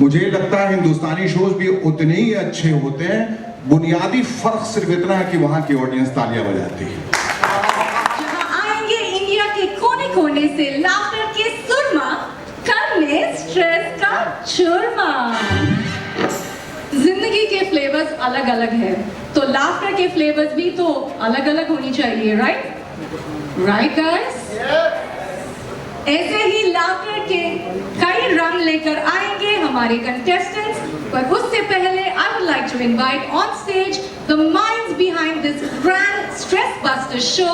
मुझे लगता है हिंदुस्तानी शोज भी उतने ही अच्छे होते हैं, बुनियादी फर्क सिर्फ इतना है कि वहां की ऑडियंस तालियां बजाती है। जहां आएंगे इंडिया के कोने कोने से लाफ्टर के सुरमा करने स्ट्रेस का चूरमा। जिंदगी के फ्लेवर्स अलग अलग है, तो लाफ्टर के फ्लेवर्स भी तो अलग अलग होनी चाहिए, राइट गाइस? ऐसे ही लाफ्टर के कई रंग लेकर आएंगे हमारे कंटेस्टेंट्स, पर उससे पहले I would like to invite on stage the minds behind this grand stress buster show,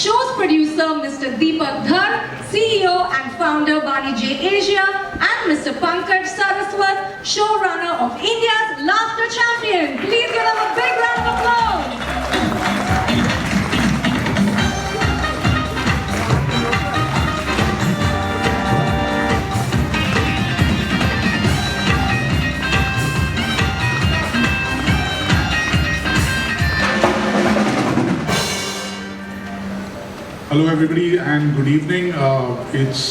show's producer Mr. Deepak Dhar, CEO and founder Bani J Asia, and Mr. Pankaj Saraswat, showrunner of India's Laughter Champion. Please give them a big round of applause. Hello everybody and good evening. It's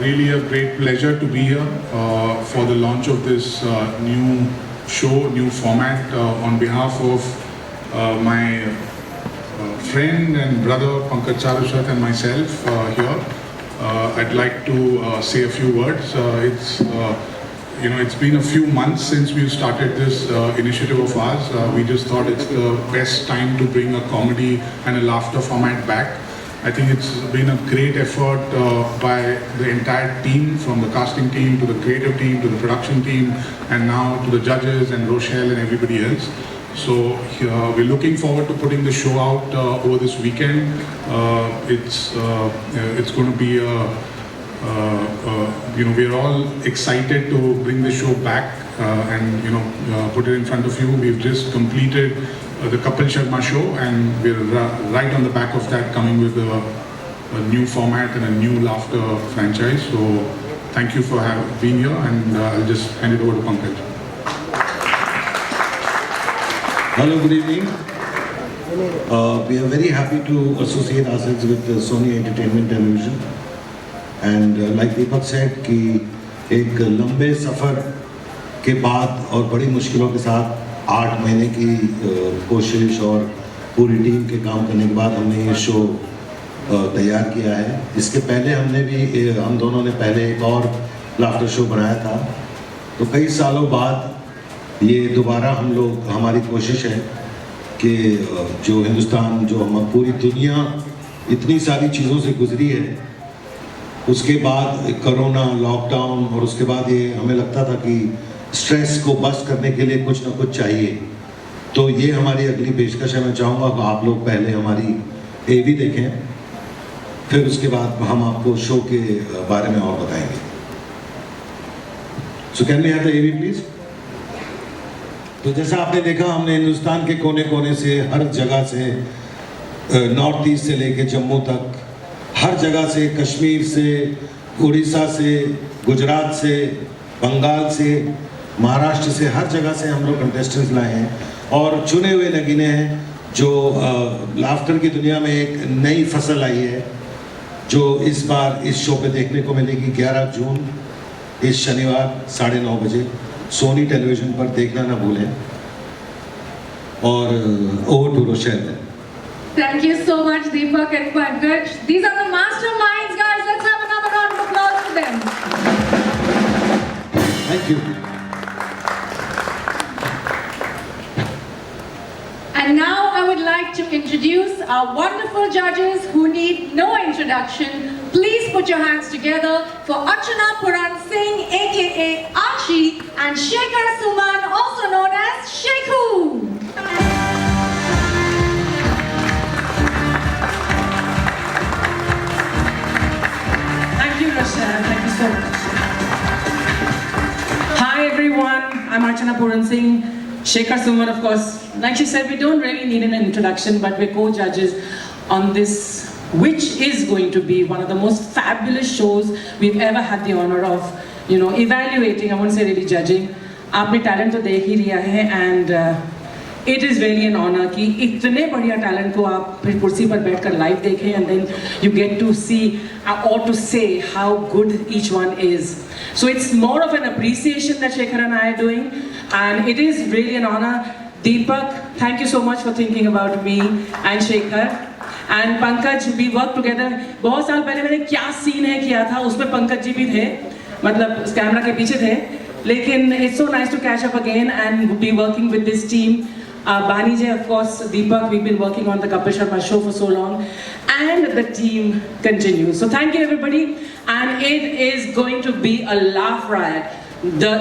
really a great pleasure to be here for the launch of this new show, new format on behalf of my friend and brother Pankaj Saraswat and myself here. I'd like to say a few words. It's been a few months since we started this initiative of ours. We just thought it's the best time to bring a comedy and a laughter format back. I think it's been a great effort by the entire team, from the casting team to the creative team to the production team, and now to the judges and Rochelle and everybody else. So we're looking forward to putting the show out over this weekend. It's going to be we're all excited to bring the show back and put it in front of you. We've just completed the Kapil Sharma show, and we're right on the back of that, coming with a new format and a new laughter franchise. So thank you for being here, and I'll just hand it over to Pankaj. Hello, good evening. We are very happy to associate ourselves with Sony Entertainment Television, and like Deepak said कि एक लंबे सफ़र के बाद और बड़ी मुश्किलों के साथ 8 महीने की कोशिश और पूरी टीम के काम करने के बाद हमने ये शो तैयार किया है। इसके पहले हम दोनों ने पहले एक और लाफ्टर शो बनाया था, तो कई सालों बाद ये दोबारा हमारी कोशिश है कि जो हिंदुस्तान, जो हम पूरी दुनिया इतनी सारी चीज़ों से गुजरी है, उसके बाद कोरोना, लॉकडाउन, और उसके बाद ये हमें लगता था कि स्ट्रेस को बस्ट करने के लिए कुछ ना कुछ चाहिए। तो ये हमारी अगली पेशकश है। मैं चाहूँगा कि आप लोग पहले हमारी एवी देखें, फिर उसके बाद हम आपको शो के बारे में और बताएंगे। So can we have the AV please? तो जैसा आपने देखा, हमने हिंदुस्तान के कोने कोने से, हर जगह से, नॉर्थ ईस्ट से लेके जम्मू तक, हर जगह से, कश्मीर से, उड़ीसा से, गुजरात से, बंगाल से, महाराष्ट्र से, हर जगह से हम लोग कंटेस्टेंट्स लाए हैं और चुने हुए नगीने हैं जो लाफ्टर की दुनिया में एक नई फसल आई है, जो इस बार इस शो पे देखने को मिलेगी 11 जून, इस शनिवार 9:30 बजे सोनी टेलीविजन पर। देखना ना भूलें। और over to Rochelle. Thank you so much, Deepak and Pankaj. These are the masterminds, guys. Let's have another round of applause for them. Thank you. And now I would like to introduce our wonderful judges who need no introduction. Please put your hands together for Archana Puran Singh, aka Archie, and Shekhar Suman, also known as Shekhu. Thank you, Rochelle. Thank you so much. Hi, everyone. I'm Archana Puran Singh. Shekhar Suman, of course. Like she said, we don't really need an introduction, but we're co-judges on this, which is going to be one of the most fabulous shows we've ever had the honor of, evaluating. I won't say really judging. आपने talent तो देख ही लिया है, and it is really an honour कि इतने बढ़िया talent को आप फिर कुर्सी पर बैठकर लाइव देखें and then you get to see और to say how good each one is. So it's more of an appreciation that Shekhar and I are doing, and it is really an honor. Deepak, thank you so much for thinking about me and Shekhar. And Pankaj, we worked together. बहुत साल पहले मैंने क्या scene है किया था, उसमें पंकज जी भी थे, मतलब कैमरा के पीछे थे. लेकिन it's so nice to catch up again and be working with this team. Bani ji, of course, Deepak, we've been working on the Kapil Sharma show for so long, and the team continues. So thank you everybody, and it is going to be a laugh riot. The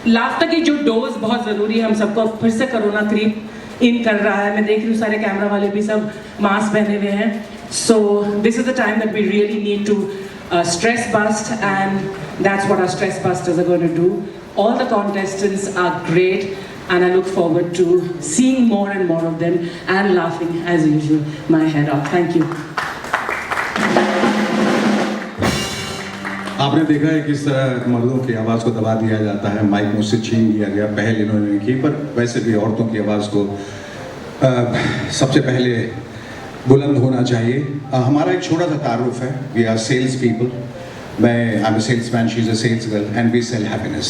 laughter की जो dose बहुत ज़रूरी है. हम सबको फिर से corona creep in कर रहा है. मैं देख रही हूँ सारे कैमरा वाले भी सब मास्क पहने हुए हैं. So this is the time that we really need to stress bust, and that's what our stress busters are going to do. All the contestants are great, and I look forward to seeing more and more of them and laughing as usual my head off. Thank you. आपने देखा है किस तरह मर्दों की आवाज़ को दबा दिया जाता है, माइक मुझसे छीन लिया गया, पहल इन्होंने की, पर वैसे भी औरतों की आवाज़ को सबसे पहले बुलंद होना चाहिए. हमारा एक छोटा सा तारुफ है. We are sales people. मैं I am a salesman, she is a sales girl, and we sell happiness.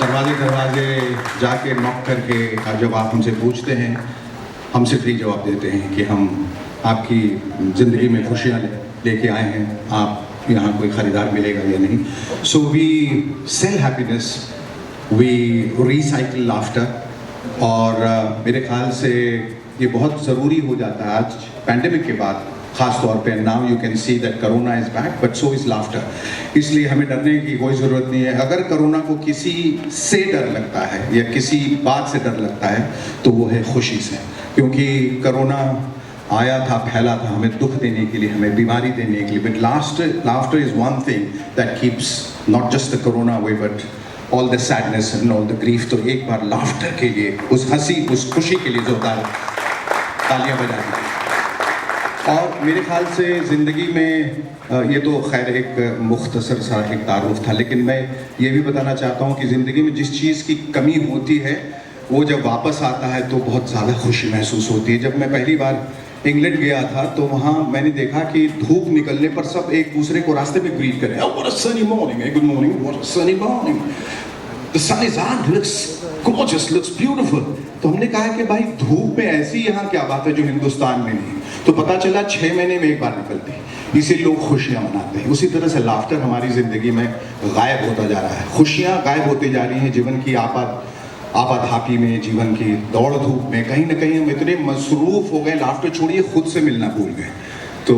दरवाजे जाके नॉक करके जब आप हमसे पूछते हैं, हमसे फ्री जवाब देते हैं कि हम आपकी ज़िंदगी में खुशियाँ लेके आए हैं, आप यहाँ कोई ख़रीदार मिलेगा या नहीं. So we sell happiness, we recycle laughter. और मेरे ख्याल से ये बहुत ज़रूरी हो जाता है आज पैंडेमिक के बाद, ख़ास तौर पे. Now you can see that corona is back, but so is laughter. इसलिए हमें डरने की कोई ज़रूरत नहीं है. अगर कोरोना को किसी से डर लगता है या किसी बात से डर लगता है तो वो है खुशी से. क्योंकि कोरोना आया था, फैला था हमें दुख देने के लिए, हमें बीमारी देने के लिए. But laughter is one thing that keeps not just the corona away but all the sadness and all the grief. तो एक बार लाफ्टर के लिए, उस हंसी, उस खुशी के लिए जोरदार तालियां बजा दीजिए. और मेरे ख्याल से ज़िंदगी में ये तो खैर एक मुख्तसर सा एक तारुफ था, लेकिन मैं ये भी बताना चाहता हूँ कि ज़िंदगी में जिस चीज़ की कमी होती है वो जब वापस आता है तो बहुत ज़्यादा खुशी महसूस होती है. जब मैं पहली बार इंग्लैंड गया था तो वहाँ मैंने देखा कि धूप निकलने पर सब एक दूसरे को रास्ते में ग्रीट करें. Oh, what a sunny morning, good morning, what a sunny morning. The sun is out, looks gorgeous, looks beautiful. तो हमने कहा कि भाई धूप में ऐसी यहाँ क्या बात है जो हिंदुस्तान में नहीं. तो पता चला 6 महीने में एक बार निकलती है. इसे लोग खुशियाँ मनाते हैं. उसी तरह से लाफ्टर हमारी ज़िंदगी में गायब होता जा रहा है. खुशियाँ गायब होती जा रही हैं. जीवन की आपाधापी में, जीवन की दौड़ धूप में कहीं ना कहीं हम इतने मसरूफ़ हो गए, लाफ्टर छोड़िए खुद से मिलना भूल गए. तो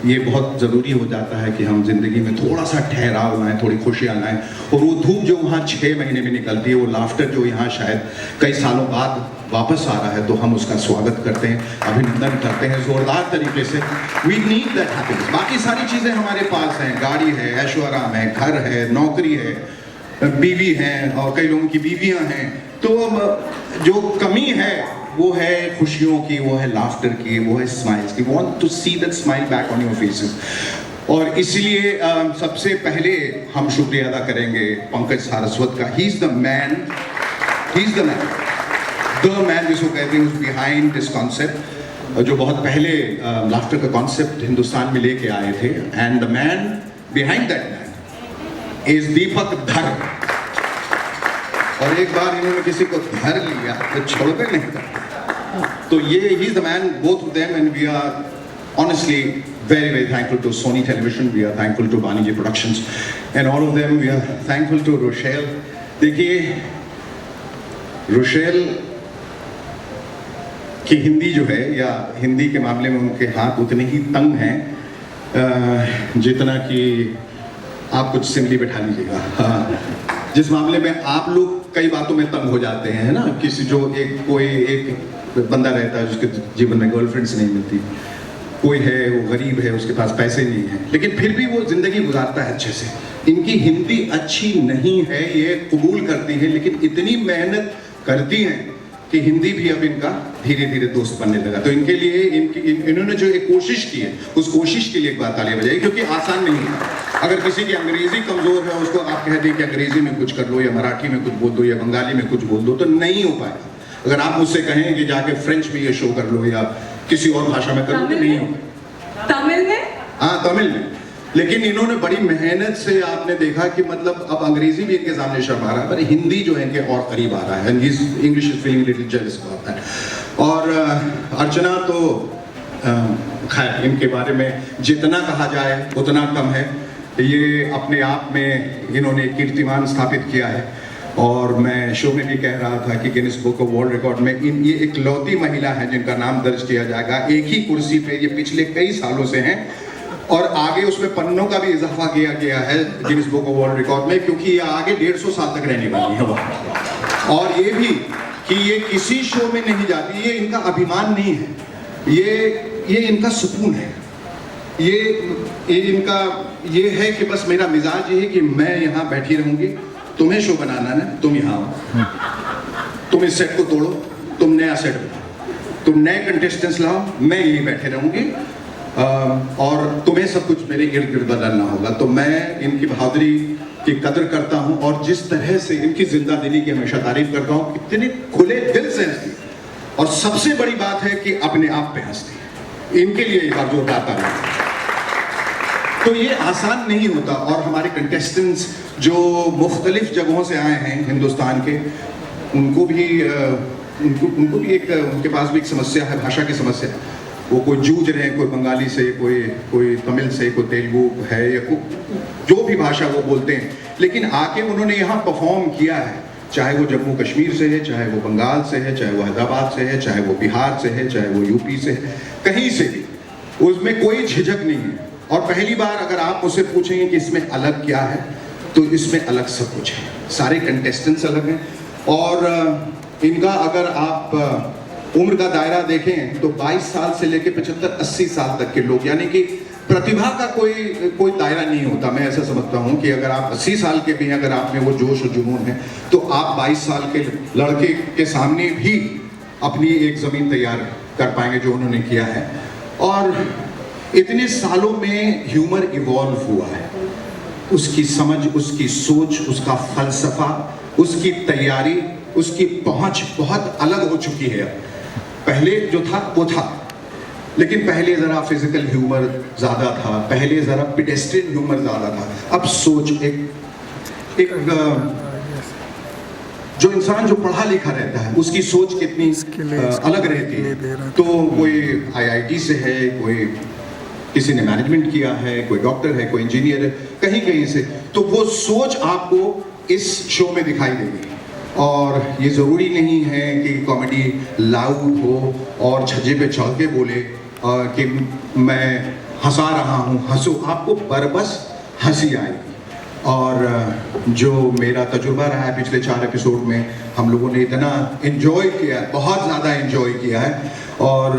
ये बहुत ज़रूरी हो जाता है कि हम ज़िंदगी में थोड़ा सा ठहराव लाएँ, थोड़ी खुशियाँ लाएँ. और वो धूप जो वहाँ 6 महीने में निकलती है, वो लाफ्टर जो यहाँ शायद कई सालों बाद वापस आ रहा है, तो हम उसका स्वागत करते हैं, अभिनंदन करते हैं ज़ोरदार तरीके से. We need that happiness. बाकी सारी चीज़ें हमारे पास हैं. गाड़ी है, ऐशो आराम है, घर है, नौकरी है, बीवी हैं, और कई लोगों की बीवियाँ हैं. तो जो कमी है वो है खुशियों की, वो है लाफ्टर की, वो है स्माइल्स की. Want to see that smile back on your faces. और इसलिए सबसे पहले हम शुक्रिया अदा करेंगे पंकज सारस्वत का. ही इज़ द मैन जिसको कहते हैं बिहाइंड दिस कॉन्सेप्ट, जो बहुत पहले लाफ्टर का कॉन्सेप्ट हिंदुस्तान में लेके आए थे. And the man behind that man is Deepak Dhar. और एक बार इन्होंने किसी को धर लिया तो छोड़ते नहीं था. तो ये ही is the man, both of them. And we are honestly very thankful to Sony Television. We are thankful to Bani Ji Productions and all of them. We are thankful to Rochelle. देखिए Rochelle की हिंदी जो है, या हिंदी के मामले में उनके हाथ उतने ही तंग हैं जितना कि आप कुछ सिमली बैठा लीजिएगा. हाँ, जिस मामले में आप लोग कई बातों में तंग हो जाते हैं ना. किसी जो कोई एक बंदा रहता है जिसके जीवन में गर्लफ्रेंड्स नहीं मिलती, कोई है वो गरीब है, उसके पास पैसे नहीं है, लेकिन फिर भी वो ज़िंदगी गुजारता है अच्छे से. इनकी हिंदी अच्छी नहीं है ये कबूल करती हैं, लेकिन इतनी मेहनत करती हैं कि हिंदी भी अब इनका धीरे धीरे दोस्त बनने लगा। तो इनके लिए इन्होंने जो एक कोशिश की है, उस कोशिश के लिए एक बार तालियां बजाइए, क्योंकि आसान नहीं है। अगर किसी की अंग्रेजी कमजोर है, उसको आप कह दें कि अंग्रेजी में कुछ कर लो या मराठी में कुछ बोल दो या बंगाली में कुछ बोल दो, तो नहीं हो पाएगा। अगर आप मुझसे कहें कि जाके फ्रेंच में ये शो कर लो या किसी और भाषा में कर लो, तो नहीं हो पाएगा। तमिल में? हाँ, तमिल में। लेकिन इन्होंने बड़ी मेहनत से, आपने देखा कि मतलब अब अंग्रेजी भी इनके सामने शर्म आ रहा है, पर हिंदी जो है इनके और करीब आ रहा है। English is feeling little jealous about that. और अर्चना तो खैर, इनके बारे में जितना कहा जाए उतना कम है। ये अपने आप में इन्होंने कीर्तिमान स्थापित किया है, और मैं शो में भी कह रहा था कि Guinness book of world record में ये इकलौती महिला है जिनका नाम दर्ज किया जाएगा। एक ही कुर्सी पे ये पिछले कई सालों से हैं, और आगे उसमें पन्नों का भी इजाफा किया गया है Guinness book of world record में, क्योंकि ये आगे 150 साल तक रहने वाली है वहाँ। और ये भी कि ये किसी शो में नहीं जाती, ये इनका अभिमान नहीं है, ये इनका सुकून है। ये इनका ये है कि बस मेरा मिजाज ये है कि मैं यहाँ बैठी रहूंगी, तुम्हें शो बनाना ना, तुम यहाँ आओ, तुम इस सेट को तोड़ो, तुम नया सेट बनाओ, तुम नए कंटेस्टेंट्स लाओ, मैं यहीं बैठे रहूंगी, और तुम्हें सब कुछ मेरे इर्द गिर्द बदलना होगा। तो मैं इनकी बहादुरी की कदर करता हूँ, और जिस तरह से इनकी जिंदा दिली की हमेशा तारीफ करता हूँ, कितने खुले दिल से हंसती, और सबसे बड़ी बात है कि अपने आप पे हंसती। इनके लिए एक बार जोरदार तारीफ। तो ये आसान नहीं होता, और हमारे कंटेस्टेंट्स जो मुख्तलिफ जगहों से आए हैं हिंदुस्तान के, उनको भी एक उनके पास भी एक समस्या है, भाषा की समस्या। वो कोई जूझ रहे हैं, कोई बंगाली से, कोई तमिल से, कोई तेलुगु है, या जो भी भाषा वो बोलते हैं, लेकिन आके उन्होंने यहाँ परफॉर्म किया है। चाहे वो जम्मू कश्मीर से है, चाहे वो बंगाल से है, चाहे वो हैदराबाद से है, चाहे वो बिहार से है, चाहे वो यूपी से है, कहीं से भी, उसमें कोई झिझक नहीं है। और पहली बार अगर आप मुझसे पूछेंगे कि इसमें अलग क्या है, तो इसमें अलग सब कुछ है। सारे कंटेस्टेंट्स अलग हैं, और इनका अगर आप उम्र का दायरा देखें तो 22 साल से लेकर 75-80 साल तक के लोग, यानी कि प्रतिभा का कोई दायरा नहीं होता। मैं ऐसा समझता हूं कि अगर आप 80 साल के भी हैं, अगर आप में वो जोश और जुनून है, तो आप 22 साल के लड़के के सामने भी अपनी एक जमीन तैयार कर पाएंगे, जो उन्होंने किया है। और इतने सालों में ह्यूमर इवॉल्व हुआ है, उसकी समझ, उसकी सोच, उसका फलसफा, उसकी तैयारी, उसकी पहुंच बहुत अलग हो चुकी है। पहले जो था वो था, लेकिन पहले जरा फिजिकल ह्यूमर ज्यादा था, पहले जरा पेडेस्ट्रियन ह्यूमर ज्यादा था। अब सोच एक जो इंसान जो पढ़ा लिखा रहता है, उसकी सोच कितनी अलग रहती है। तो कोई IIT से है, कोई किसी ने मैनेजमेंट किया है, कोई डॉक्टर है, कोई इंजीनियर है, कहीं कहीं से, तो वो सोच आपको इस शो में दिखाई देगी। और ये ज़रूरी नहीं है कि कॉमेडी लाउड हो और छज्जे पे चढ़ के बोले कि मैं हंसा रहा हूँ, हंसो, आपको बरबस हंसी आएगी। और जो मेरा तजुर्बा रहा है पिछले 4 एपिसोड में, हम लोगों ने इतना एंजॉय किया है, बहुत ज़्यादा एंजॉय किया है। और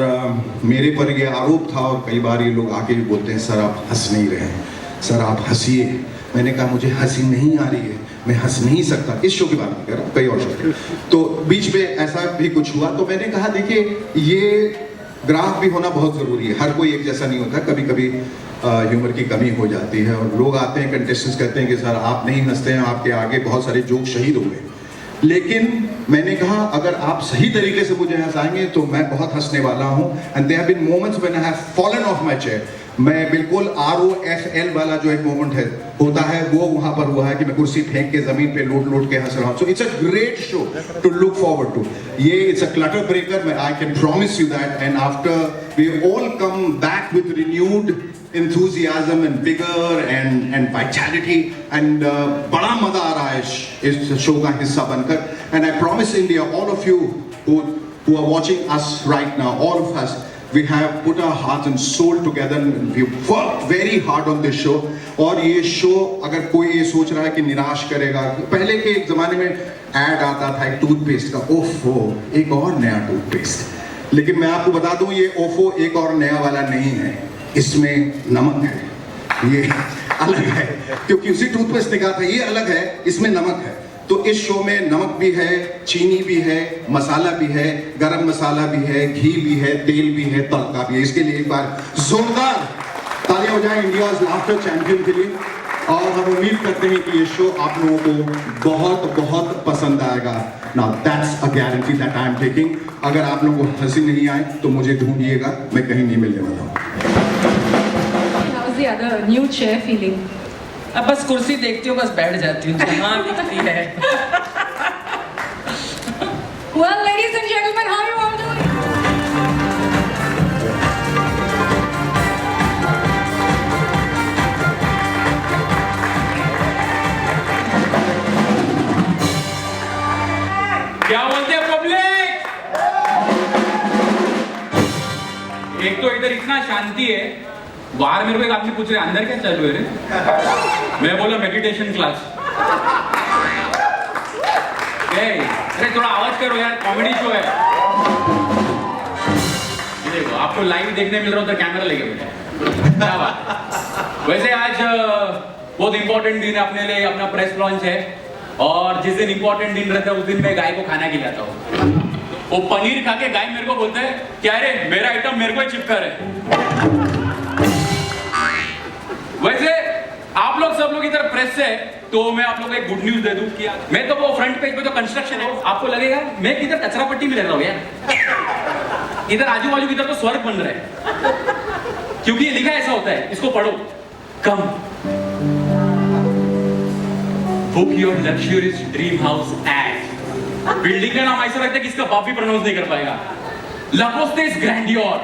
मेरे पर ये आरोप था, और कई बार ये लोग आके भी बोलते हैं, सर आप हंस नहीं रहे हैं, सर आप हंसिए। मैंने कहा मुझे हंसी नहीं आ रही है, मैं हंस नहीं सकता। इस शो की बात नहीं कर रहा, कई और शो। तो बीच में ऐसा भी कुछ हुआ, तो मैंने कहा देखिए ये ग्राफ भी होना बहुत ज़रूरी है, हर कोई एक जैसा नहीं होता, कभी कभी ह्यूमर की कमी हो जाती है। और लोग आते हैं, कंटेस्टेंट्स कहते हैं कि सर आप नहीं हंसते हैं, आपके आगे बहुत सारे जोक शहीद हो गए। लेकिन मैंने कहा अगर आप सही तरीके से मुझे हंसाएंगे तो मैं बहुत हंसने वाला हूँ। And there have been moments when I have fallen off my chair. मैं बिल्कुल ROFL वाला जो एक मोमेंट है होता है, वो वहाँ पर हुआ है कि मैं कुर्सी फेंक के जमीन पे लोट के हंस रहा हूँ। So it's a great show to look forward to. Yeah it's a clutter breaker, I can promise you that. And after we all come back with renewed enthusiasm and vigor and vitality, and बड़ा मजा आ रहा है इस show का हिस्सा बनकर। And I promise India, all of you who are watching us right now, all of us, we have put our hearts and soul together and we worked very hard on this show. और ये show अगर कोई ये सोच रहा है कि निराश करेगा, पहले के एक जमाने में ऐड आता था एक टूथपेस्ट का, ओफो एक और नया टूथपेस्ट। लेकिन मैं आपको बता दूं ये ओफो एक और नया वाला नहीं है, इसमें नमक है, ये अलग है, क्योंकि उसी टूथपेस्ट ने कहा था ये अलग है, इसमें नमक है। तो इस शो में नमक भी है, चीनी भी है, मसाला भी है, गरम मसाला भी है, घी भी है, तेल भी है, तड़का भी है। इसके लिए एक बार जोरदार तालियां हो जाए इंडियाज लाफ्टर चैंपियन के लिए। और हम उम्मीद करते हैं कि ये शो आप लोगों को बहुत बहुत पसंद आएगा। Now that's a guarantee that I am taking. अगर आप लोगों को हंसी नहीं आए तो मुझे ढूंढिएगा, मैं कहीं नहीं मिलने वाला हूँ। How's the other new chair feeling? अब बस कुर्सी देखती हूँ, बस बैठ जाती हूँ जहाँ दिखती है। Well, ladies and gentlemen, how are you all doing? क्या बोलते हैं पब्लिक? एक तो इधर इतना शांति है, बाहर मेरे को एक आदमी पूछ रहे अंदर क्या चालू है रे? मैं बोला मेडिटेशन क्लास। अरे थोड़ा आवाज करो यार, कॉमेडी शो है। ये देखो आपको लाइव देखने मिल रहा होता, कैमरा लेके बैठे। क्या बात। वैसे आज बहुत इंपॉर्टेंट दिन है अपने लिए, अपना प्रेस लॉन्च है। और जिस दिन इंपॉर्टेंट दिन रहता है उस दिन मैं गाय को खाना खिलाता हूँ। वो पनीर खा के गाय मेरे को बोलता है क्या रे मेरा आइटम मेरे को ही चिपका रहे। वैसे आप लोग सब लोग इधर प्रेस से है, तो मैं आप लोगों को एक गुड न्यूज दे दूं कि मैं तो वो फ्रंट पेज पे जो कंस्ट्रक्शन है आपको लगेगा मैं किधर कचरा पट्टी में रह रहा हूँ यार। इधर आजू बाजू इधर तो स्वर्ग बन रहा है, क्योंकि ये लिखा ऐसा होता है, इसको पढ़ो। Come book your luxurious dream house at. Building का नाम ऐसा रखता है कि इसका बाप भी प्रोनाउंस नहीं कर पाएगा। लकोस्टेस grandeur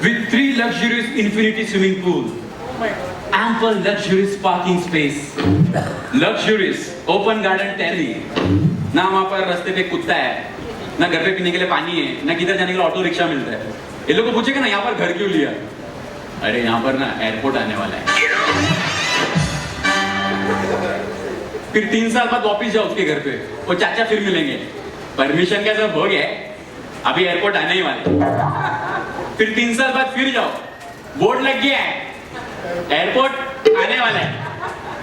with 3 luxurious infinity swimming pool, ample luxurious parking space, luxurious open garden terrace, ना वहां पर रास्ते पे कुत्ता है, ना घर पे पीने के लिए पानी है, ना किधर जाने के लिए ऑटो रिक्शा मिलता है। ये लोग को पूछेगा ना यहाँ पर घर क्यों लिया? अरे यहाँ पर ना एयरपोर्ट आने वाला है। फिर 3 साल बाद वापिस जाओ उसके घर पे, वो चाचा फिर मिलेंगे, परमिशन का सब हो गया, अभी एयरपोर्ट आने ही वाले। फिर 3 साल बाद फिर जाओ, बोर्ड लग गया है, एयरपोर्ट आने वाला है।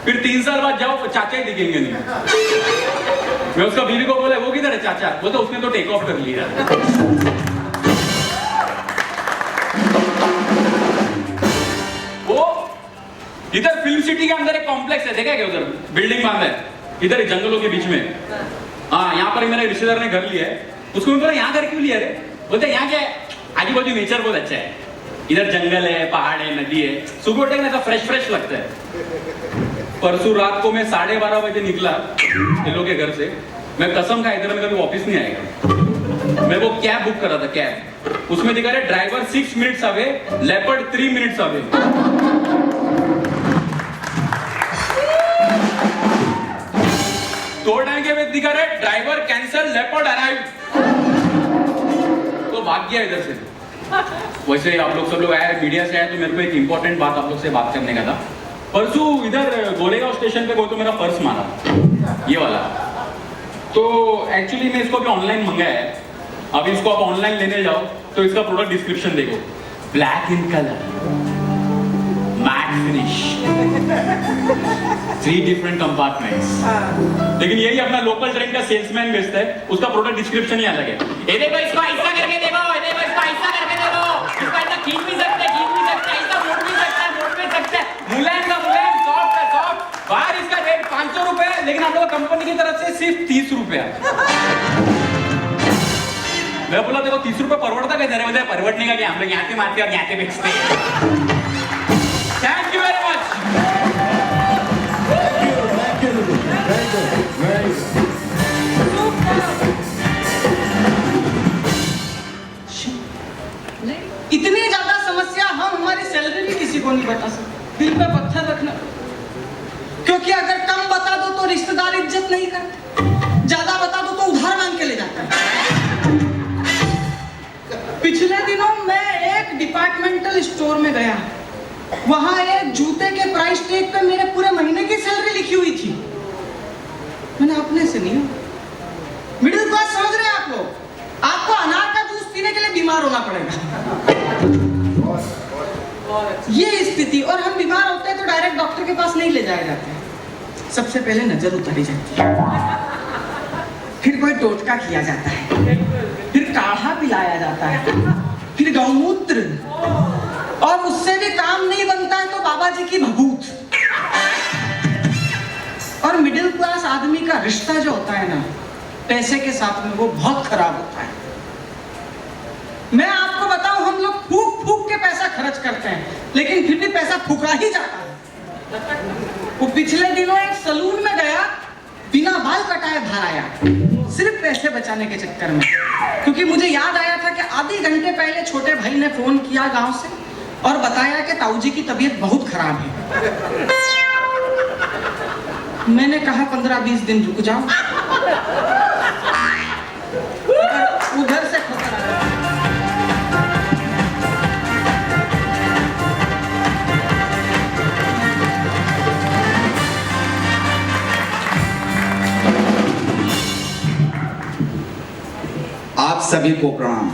फिर 3 साल बाद जाओ, चाचा ही दिखेंगे नहीं। मैं उसका बीवी को बोला वो किधर है चाचा? बोलता उसने तो टेक ऑफ कर लिया। वो इधर फिल्म सिटी के अंदर एक कॉम्प्लेक्स है, देखा क्या उधर बिल्डिंग बांधा है, इधर जंगलों के बीच में। हाँ, यहाँ पर मेरे रिश्तेदार ने घर लिया है। उसको मैं बोला यहाँ घर क्यों लिया रे? बोलते यहाँ क्या है, आजू बाजू नेचर बहुत अच्छा है, इधर जंगल है, पहाड़ है, नदी है, सुबह उठेंगे ना तो फ्रेश फ्रेश लगता है। परसों रात को मैं 12:30 बजे निकला इन लोगों के घर से। मैं कसम खा इधर में कभी वापस नहीं आएगा। मैं वो कैब बुक करा था, कैब, उसमें दिखा रहा driver 6 minutes away, leopard 3 minutes away. थोड़ा टाइम के बाद दिखा रहा ड्राइवर कैंसल, लेपर्ड अराइव। तो भाग गया इधर से। वैसे आप लोग सब लोग आए, मीडिया से आए, तो मेरे को एक इंपॉर्टेंट बात आप लोग से बात करने का था। परसों इधर गोरेगांव स्टेशन पे गो तो मेरा पर्स मारा, ये वाला। तो एक्चुअली मैं इसको अभी ऑनलाइन मंगाया है। अब इसको आप ऑनलाइन लेने जाओ तो इसका प्रोडक्ट डिस्क्रिप्शन देखो, black in colour, matte finish, 3 different compartments. लेकिन यही अपना लोकल ट्रेन का सेल्समैन बेचता है, उसका प्रोडक्ट डिस्क्रिप्शन ही अलग है। ये देखो इसको ऐसा करके देखो, ये देखो इसको ऐसा करके देखो, इसको ऐसा खींच भी सकते हैं, ऐसा मोड़ भी सकते हैं, मोड़ भी सकते हैं। मुलायम का मुलायम, सॉफ्ट का सॉफ्ट। बाहर इसका रेट 500 रुपए, लेकिन हम लोग कंपनी की तरफ से सिर्फ 30 रुपया। मैं बोला देखो 30 रुपए परवड़ता कैसे? अरे मतलब परवड़ने का क्या, हम लोग यहाँ से मारते और यहाँ से बेचते हैं। Thank you very much. इतनी ज्यादा समस्या हम हमारी सैलरी भी किसी को नहीं बता सकते। दिल पे पत्थर रखना, क्योंकि अगर कम बता दो तो रिश्तेदार इज्जत नहीं करते, ज्यादा बता दो तो उधार मांग के ले जाता है। पिछले दिनों मैं एक डिपार्टमेंटल स्टोर में गया, वहां एक जूते के प्राइस टैग पे मेरे पूरे महीने की सैलरी लिखी हुई थी। मैंने अपने से नहीं, मिडिल क्लास समझ रहे हैं आप लोग, आपको अनार का जूस पीने के लिए बीमार होना पड़ेगा। ये स्थिति, और हम बीमार होते हैं तो डायरेक्ट डॉक्टर के पास नहीं ले जाए जाते हैं, सबसे पहले नजर उतारी जाती है, फिर कोई टोटका किया जाता है, फिर काढ़ा पिलाया जाता है, फिर गौमूत्र, और उससे भी काम नहीं बनता है तो बाबा जी की भभूत। और मिडिल क्लास आदमी का रिश्ता जो होता है ना पैसे के साथ में, वो बहुत खराब होता है। मैं आपको बताऊं, हम लोग फूक फूक के पैसा खर्च करते हैं, लेकिन फिर भी पैसा फूका ही जाता है। वो पिछले दिनों एक सलून में गया, बिना बाल कटाए बाहर आया, सिर्फ पैसे बचाने के चक्कर में। क्योंकि मुझे याद आया था कि आधे घंटे पहले छोटे भाई ने फोन किया गांव से और बताया कि ताऊ जी की तबीयत बहुत खराब है। मैंने कहा 15-20 दिन रुक जाओ, उधर से खबर आया। आप सभी को प्रणाम।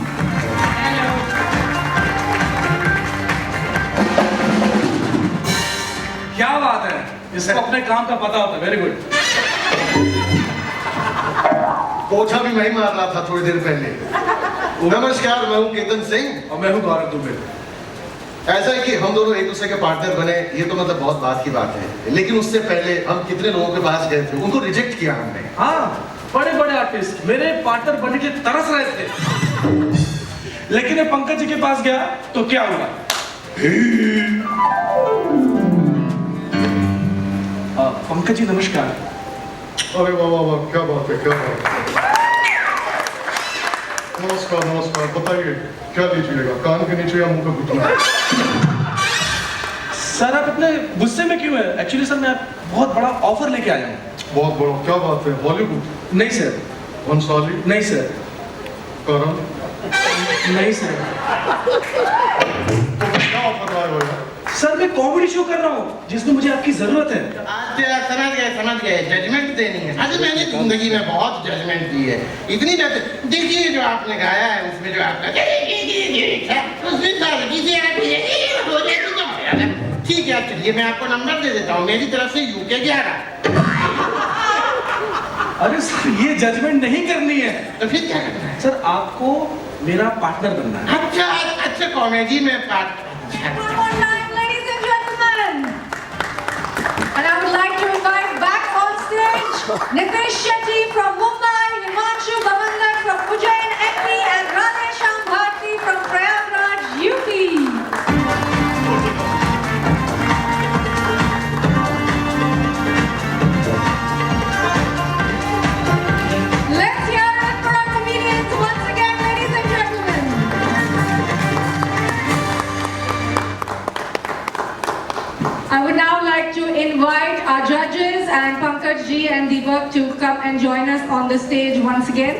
क्या बात है, इसको अपने काम का पता होता है। Very good. पोछा भी मैं ही मार रहा था थोड़ी देर पहले। नमस्कार, मैं हूं केतन सिंह और मैं हूँ गौरव दुबे। ऐसा है कि हम दोनों एक दूसरे के पार्टनर बने, ये तो मतलब बहुत बात की बात है। लेकिन उससे पहले हम कितने लोगों के पास गए थे, उनको रिजेक्ट किया हमने। हाँ, बड़े बड़े आर्टिस्ट मेरे पार्टनर बनने के तरस रहे थे, लेकिन ये पंकज जी के पास गया तो क्या हुआ? पंकज जी नमस्कार। अरे वाह वाह वाह, क्या बात है, क्या बात है। नमस्कार नमस्कार, बताइए क्या लीजिएगा, कान के नीचे या मुंह पे घुटना? सर आप इतने गुस्से में क्यों है? एक्चुअली सर मैं बहुत बड़ा ऑफर लेके आया हूँ। बहुत बड़ा, क्या बात है, हॉलीवुड? नहीं सर। भंसाली? नहीं सर। करण? नहीं सर। तो क्या ऑफर लाए हो यार? सर मैं कॉमेडी शो कर रहा हूँ जिसमें मुझे आपकी जरूरत है। समझ गए, जजमेंट देनी है। अरे मैंने जिंदगी में बहुत जजमेंट दी है, इतनी देखिए जो आपने गाया है उसमें जो आपका ठीक है, चलिए मैं आपको नंबर दे देता हूँ, मेरी तरफ से यूके 11। अरे सर ये जजमेंट नहीं करनी है। तो फिर क्या करना है? सर आपको मेरा पार्टनर बनना है। अच्छा अच्छा, कॉमेडी में One night, ladies and gentlemen. And I would like to invite back on stage Nitesh Shetty from Mumbai, Himanshu Bhavandak from Ujjain, MP, and Radhesham Bharti from Prayagraj, UP. Let's hear it for our comedians once again, ladies and gentlemen. I would now like to invite our judges and Pankaj ji and Deepak to come and join us on the stage once again.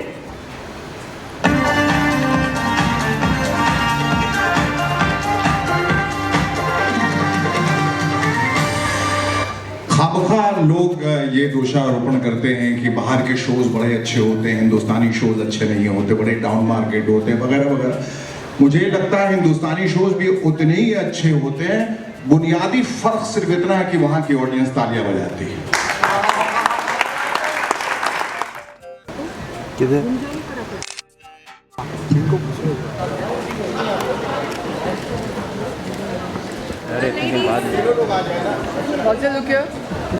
खामखा लोग ये दोषारोपण करते हैं कि बाहर के shows बड़े अच्छे होते हैं, हिंदुस्तानी शोज अच्छे नहीं होते, बड़े डाउन मार्केट होते हैं वगैरह वगैरह। मुझे लगता है हिंदुस्तानी शोज भी उतने ही अच्छे होते हैं, बुनियादी फर्क सिर्फ इतना है कि वहां की ऑडियंस तालियां बजाती है। Ladies,